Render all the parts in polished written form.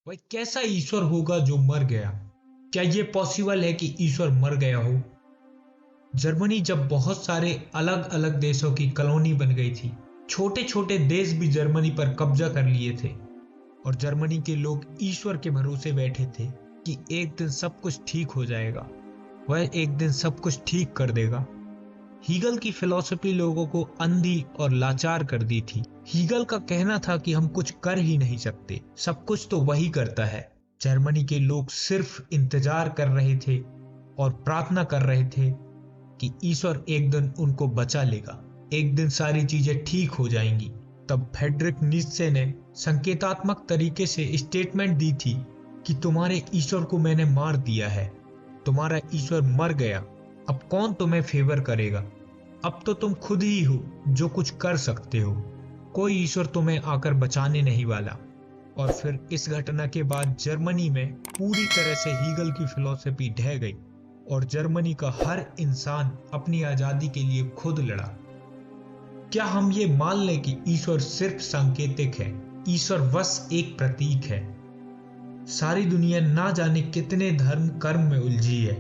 वह कैसा ईश्वर होगा जो मर गया? क्या यह पॉसिबल है कि ईश्वर मर गया हो? जर्मनी जब बहुत सारे अलग अलग देशों की कॉलोनी बन गई थी, छोटे छोटे देश भी जर्मनी पर कब्जा कर लिए थे और जर्मनी के लोग ईश्वर के भरोसे बैठे थे कि एक दिन सब कुछ ठीक हो जाएगा। वह एक दिन सब कुछ ठीक कर देगा। हीगल की फिलॉसफी लोगों को अंधी और लाचार कर दी थी। हीगल का कहना था कि हम कुछ कर ही नहीं सकते, सब कुछ तो वही करता है। जर्मनी के लोग सिर्फ इंतजार कर रहे थे और प्रार्थना कर रहे थे कि ईश्वर एक दिन उनको बचा लेगा, एक दिन सारी चीजें ठीक हो जाएंगी। तब फ्रेडरिक नीत्शे ने संकेतात्मक तरीके से स्टेटमेंट दी थी कि तुम्हारे ईश्वर को मैंने मार दिया है, तुम्हारा ईश्वर मर गया, अब कौन तुम्हें फेवर करेगा? अब तो तुम खुद ही हो जो कुछ कर सकते हो, कोई ईश्वर तुम्हें आकर बचाने नहीं वाला। और फिर इस घटना के बाद जर्मनी में पूरी तरह से हीगल की फिलॉसफी ढह गई और जर्मनी का हर इंसान अपनी आजादी के लिए खुद लड़ा। क्या हम ये मान लें कि ईश्वर सिर्फ सांकेतिक है, ईश्वर बस एक प्रतीक है? सारी दुनिया ना जाने कितने धर्म कर्म में उलझी है,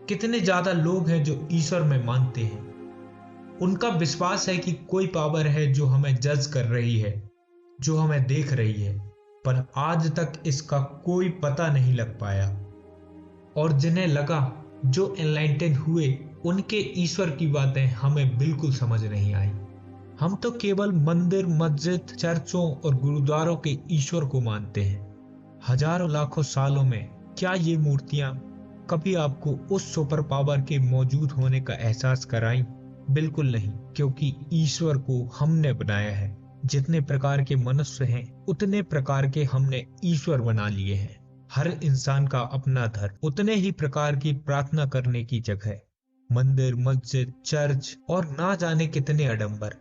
कितने ज्यादा लोग हैं जो ईश्वर में मानते हैं। उनका विश्वास है कि कोई पावर है जो हमें जज कर रही है, जो हमें देख रही है, पर आज तक इसका कोई पता नहीं लग पाया। और जिन्हें लगा, जो एनलाइटेंड हुए, उनके ईश्वर की बातें हमें बिल्कुल समझ नहीं आई। हम तो केवल मंदिर, मस्जिद, चर्चों और गुरुद्वारों के ईश्वर को मानते हैं। हजारों लाखों सालों में क्या ये मूर्तियां कभी आपको उस सुपर पावर के मौजूद होने का एहसास कराई? बिल्कुल नहीं, क्योंकि ईश्वर को हमने बनाया है। जितने प्रकार के मनुष्य हैं, उतने प्रकार के हमने ईश्वर बना लिए हैं। हर इंसान का अपना धर्म, उतने ही प्रकार की प्रार्थना करने की जगह, मंदिर, मस्जिद, चर्च और ना जाने कितने आडंबर।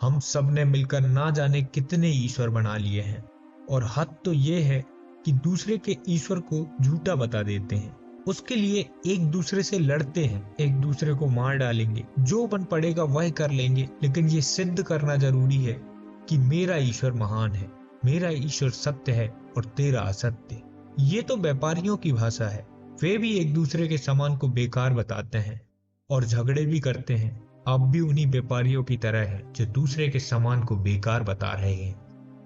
हम सब ने मिलकर ना जाने कितने ईश्वर बना लिए हैं। और हद तो ये है कि दूसरे के ईश्वर को झूठा बता देते हैं, उसके लिए एक दूसरे से लड़ते हैं, एक दूसरे को मार डालेंगे, जो बन पड़ेगा वह कर लेंगे। लेकिन ये सिद्ध करना जरूरी है कि मेरा ईश्वर महान है, मेरा ईश्वर सत्य है और तेरा असत्य। ये तो व्यापारियों की भाषा है। वे भी एक दूसरे के सामान को बेकार बताते हैं और झगड़े भी करते हैं। आप भी उन्हीं व्यापारियों की तरह हैं जो दूसरे के सामान को बेकार बता रहे हैं।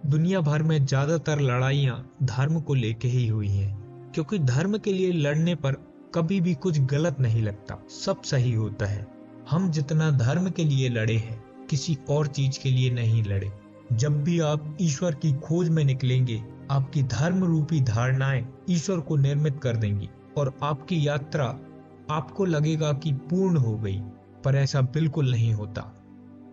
दुनिया भर में ज्यादातर लड़ाइयां धर्म को लेके ही हुई हैं, क्योंकि धर्म के लिए लड़ने पर कभी भी कुछ गलत नहीं लगता, सब सही होता है। हम जितना धर्म के लिए लड़े हैं, किसी और चीज के लिए नहीं लड़े। जब भी आप ईश्वर की खोज में निकलेंगे, आपकी धर्म रूपी धारणाएं ईश्वर को निर्मित कर देंगी और आपकी यात्रा आपको लगेगा कि पूर्ण हो गई, पर ऐसा बिल्कुल नहीं होता।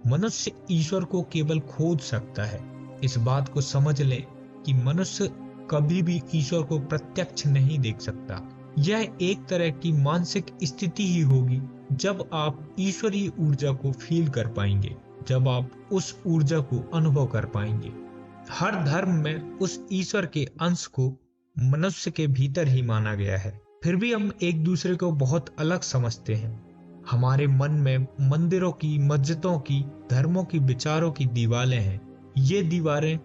मनुष्य ईश्वर को केवल खोज सकता है। इस बात को समझ लें कि मनुष्य कभी भी ईश्वर को प्रत्यक्ष नहीं देख सकता। यह एक तरह की मानसिक स्थिति ही होगी जब आप ईश्वरीय ऊर्जा को फील कर पाएंगे, जब आप उस ऊर्जा को अनुभव कर पाएंगे। हर धर्म में उस ईश्वर के अंश को मनुष्य के भीतर ही माना गया है। फिर भी हम एक दूसरे को बहुत अलग समझते हैं। हमारे मन में मंदिरों की, मस्जिदों की, धर्मों की, विचारों की दीवारें हैं। ये दीवारें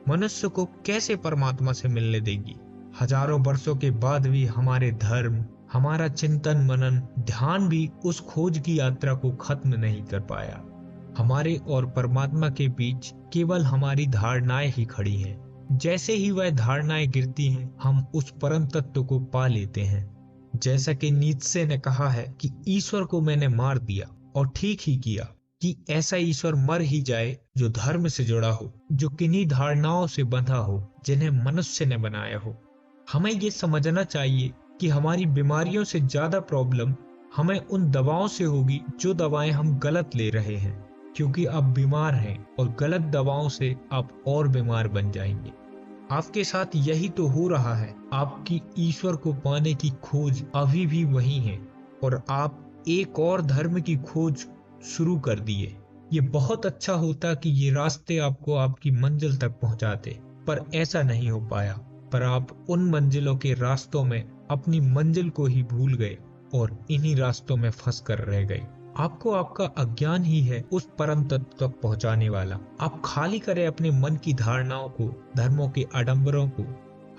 मनुष्य को कैसे परमात्मा से मिलने देगी? हजारों वर्षों के बाद भी हमारे धर्म, हमारा चिंतन मनन, ध्यान भी उस खोज की यात्रा को खत्म नहीं कर पाया। हमारे और परमात्मा के बीच केवल हमारी धारणाएं ही खड़ी हैं। जैसे ही वह धारणाएं गिरती हैं, हम उस परम तत्व को पा लेते हैं। जैसा कि नीत्शे ने कहा है कि ईश्वर को मैंने मार दिया, और ठीक ही किया कि ऐसा ईश्वर मर ही जाए जो धर्म से जुड़ा हो, जो किन्हीं धारणाओं से बंधा हो जिन्हें मनुष्य ने बनाया हो। हमें ये समझना चाहिए कि हमारी बीमारियों से ज्यादा प्रॉब्लम हमें उन दवाओं से होगी जो दवाएं हम गलत ले रहे हैं, क्योंकि आप बीमार हैं और गलत दवाओं से आप और बीमार बन जाएंगे। आपके साथ यही तो हो रहा है। आपकी ईश्वर को पाने की खोज अभी भी वही है और आप एक और धर्म की खोज शुरू कर दिए। ये बहुत अच्छा होता कि ये रास्ते आपको आपकी मंजिल तक पहुंचाते, पर ऐसा नहीं हो पाया। पर आप उन मंजिलों के रास्तों में अपनी मंजिल को ही भूल गए और इन्हीं रास्तों में फंस कर रह गए। आपको आपका अज्ञान ही है उस परम तत्व तक पहुंचाने वाला। आप खाली करें अपने मन की धारणाओं को, धर्मों के आडंबरों को,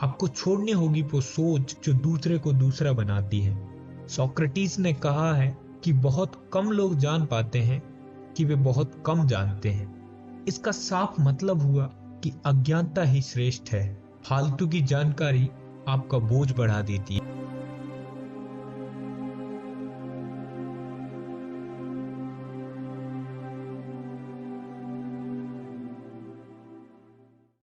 आपको छोड़नी होगी वो सोच जो दूसरे को दूसरा बनाती है। सोक्रेटिस ने कहा है कि बहुत कम लोग जान पाते हैं कि वे बहुत कम जानते हैं। इसका साफ मतलब हुआ कि अज्ञानता ही श्रेष्ठ है। फालतू की जानकारी आपका बोझ बढ़ा देती है।